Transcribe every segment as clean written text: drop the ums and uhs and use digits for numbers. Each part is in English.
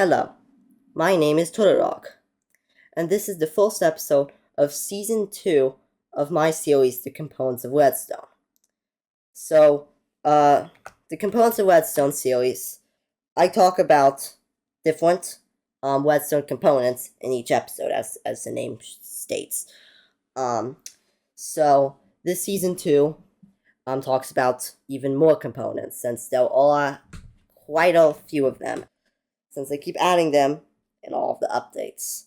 Hello, my name is Totodog, and this is the first episode of Season 2 of my series, The Components of Redstone. So, the Components of Redstone series, I talk about different Redstone components in each episode, as the name states. So, this Season 2 talks about even more components, since there are quite a few of them, since they keep adding them in all of the updates.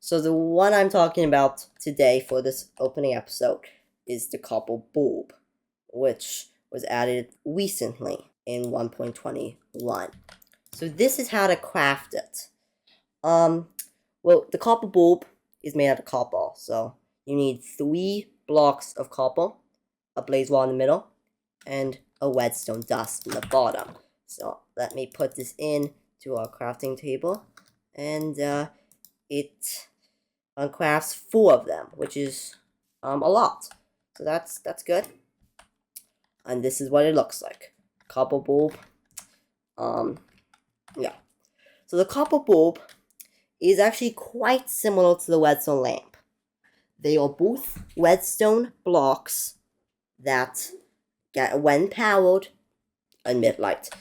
So the one I'm talking about today for this opening episode is the copper bulb, which was added recently in 1.21. So this is how to craft it. Well, the copper bulb is made out of copper, so you need 3 blocks of copper, a blaze rod in the middle, and a redstone dust in the bottom. So let me put this in to our crafting table, and it crafts 4 of them, which is a lot. So that's good. And this is what it looks like. Copper bulb. Yeah. So the copper bulb is actually quite similar to the redstone lamp. They are both redstone blocks that get, when powered, emit light.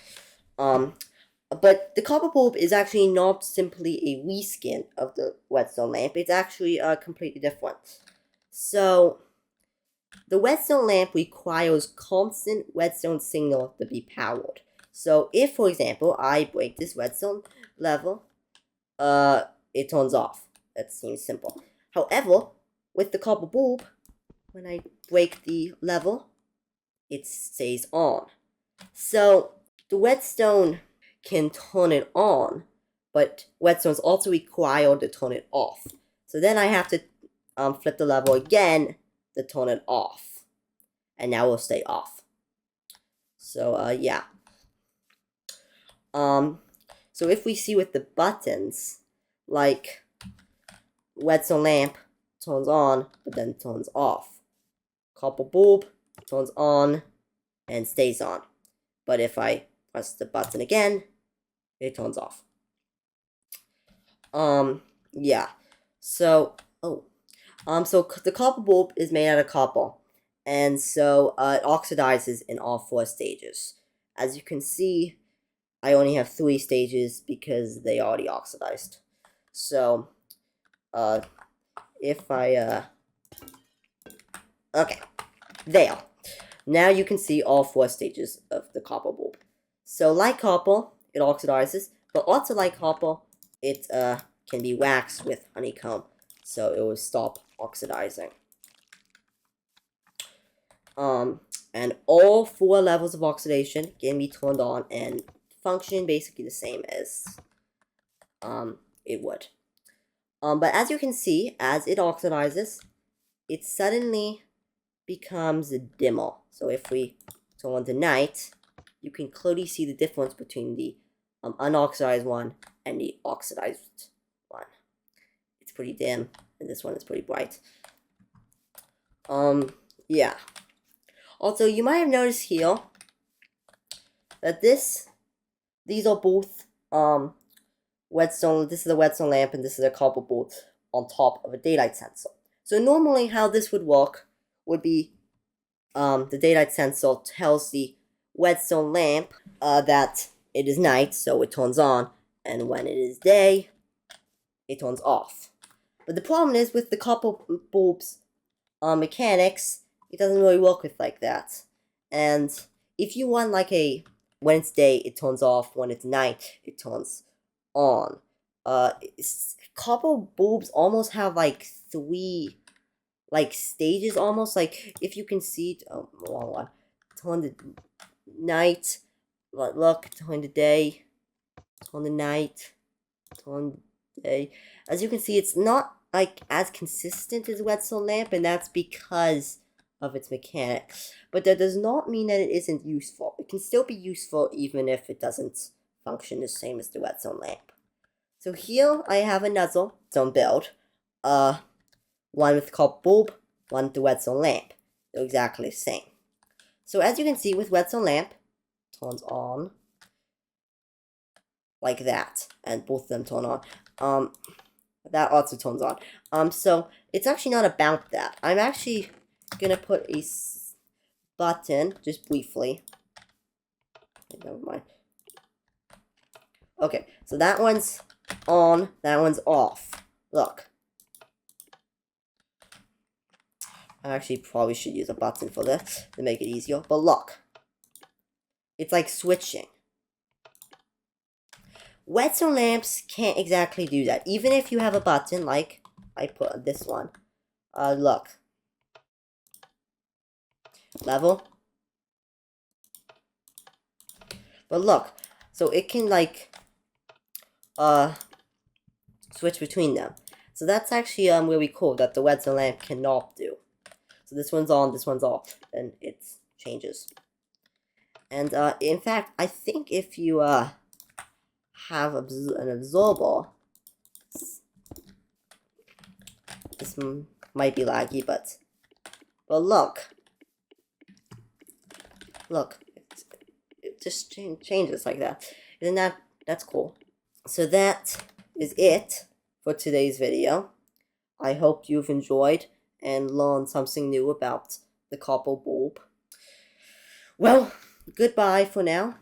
But the copper bulb is actually not simply a reskin of the redstone lamp. It's actually completely different. So, the redstone lamp requires constant redstone signal to be powered. So, if, for example, I break this redstone level, it turns off. That seems simple. However, with the copper bulb, when I break the level, it stays on. So, the redstone can turn it on, but redstone is also required to turn it off. So then I have to flip the level again to turn it off, and now it'll stay off. So yeah. So if we see with the buttons, like redstone lamp turns on, but then turns off. Copper bulb turns on and stays on. But if I press the button again, it turns off. Yeah. So, so the copper bulb is made out of copper, and so it oxidizes in all 4 stages. As you can see, I only have 3 stages because they already oxidized. So, if I, okay, there. Now you can see all 4 stages of the copper bulb. So, like copper, it oxidizes, but also like copper, it can be waxed with honeycomb, so it will stop oxidizing. And all 4 levels of oxidation can be turned on and function basically the same as it would. But as you can see, as it oxidizes, it suddenly becomes dimmer. So if we turn on to night, you can clearly see the difference between the unoxidized one and the oxidized one. It's pretty dim, and this one is pretty bright. Yeah. Also, you might have noticed here that these are both redstone. This is a redstone lamp, and this is a copper bulb on top of a daylight sensor. So normally, how this would work would be the daylight sensor tells the redstone lamp that it is night, so it turns on, and when it is day, it turns off. But the problem is with the copper bulb's mechanics, it doesn't really work with like that. And if you want like when it's day, it turns off. When it's night, it turns on. Copper bulbs almost have like 3 stages, almost like if you can see. Oh, wrong one. Turn the night. Look, turn the day. Turn the night. Turn the day. As you can see, it's not like as consistent as redstone lamp, and that's because of its mechanics. But that does not mean that it isn't useful. It can still be useful even if it doesn't function the same as the redstone lamp. So here I have another redstone build. One with copper bulb, one with the redstone lamp. They're exactly the same. So as you can see with redstone lamp, turns on, like that, and both of them turn on. That also turns on. So it's actually not about that. I'm actually gonna put a button just briefly. Never mind. Okay, so that one's on, that one's off. Look. I actually probably should use a button for this to make it easier, but look. It's like switching. Redstone lamps can't exactly do that, even if you have a button like I put on this one. Look. Level. But look, so it can like switch between them. So that's actually really cool that the redstone lamp cannot do. So this one's on, this one's off, and it changes. And in fact, I think if you have an absorber, this might be laggy, but look, it just changes like that. Isn't that's cool? So that is it for today's video. I hope you've enjoyed and learned something new about the copper bulb. Well, goodbye for now.